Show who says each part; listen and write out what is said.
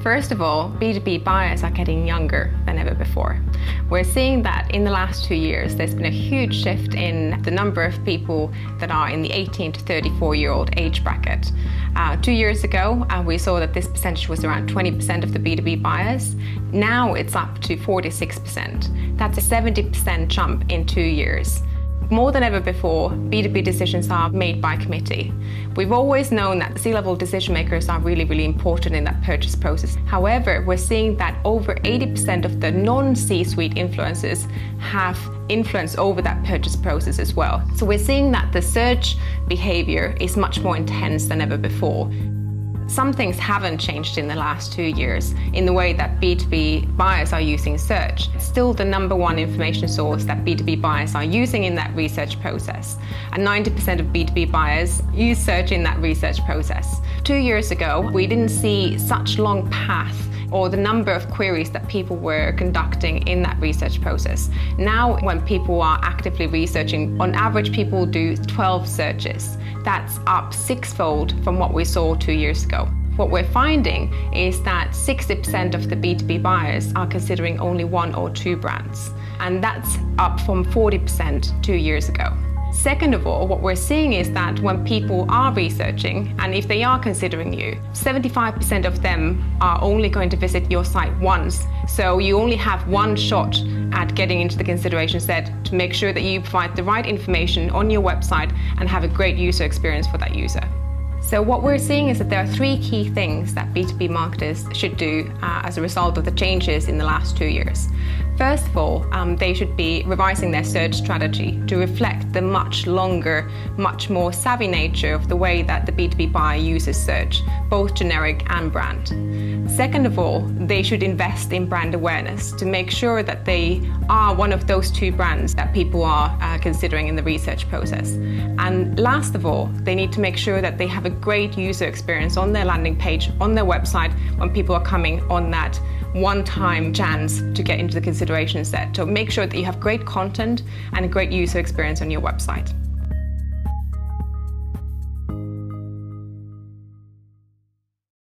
Speaker 1: First of all, B2B buyers are getting younger than ever before. We're seeing that in the last 2 years, there's been a huge shift in the number of people that are in the 18 to 34-year-old age bracket. 2 years ago, we saw that this percentage was around 20% of the B2B buyers. Now it's up to 46%. That's a 70% jump in 2 years. More than ever before, B2B decisions are made by committee. We've always known that the C-level decision makers are really important in that purchase process. However, we're seeing that over 80% of the non-C-suite influencers have influence over that purchase process as well. So we're seeing that the search behavior is much more intense than ever before. Some things haven't changed in the last 2 years in the way that B2B buyers are using search. It's still the #1 information source that B2B buyers are using in that research process. And 90% of B2B buyers use search in that research process. 2 years ago, we didn't see such long path or the number of queries that people were conducting in that research process. Now, when people are actively researching, on average, people do 12 searches. That's up 6-fold from what we saw 2 years ago. What we're finding is that 60% of the B2B buyers are considering only 1 or 2 brands, and that's up from 40% 2 years ago. Second of all, what we're seeing is that when people are researching, and if they are considering you, 75% of them are only going to visit your site once. So you only have one shot at getting into the consideration set to make sure that you provide the right information on your website and have a great user experience for that user. So what we're seeing is that there are 3 key things that B2B marketers should do as a result of the changes in the last 2 years. First of all, they should be revising their search strategy to reflect the much longer, much more savvy nature of the way that the B2B buyer uses search, both generic and brand. Second of all, they should invest in brand awareness to make sure that they are one of those 2 brands that people are considering in the research process. And last of all, they need to make sure that they have a great user experience on their landing page, on their website, when people are coming on that one-time chance to get into the consideration set. So make sure that you have great content and a great user experience on your website.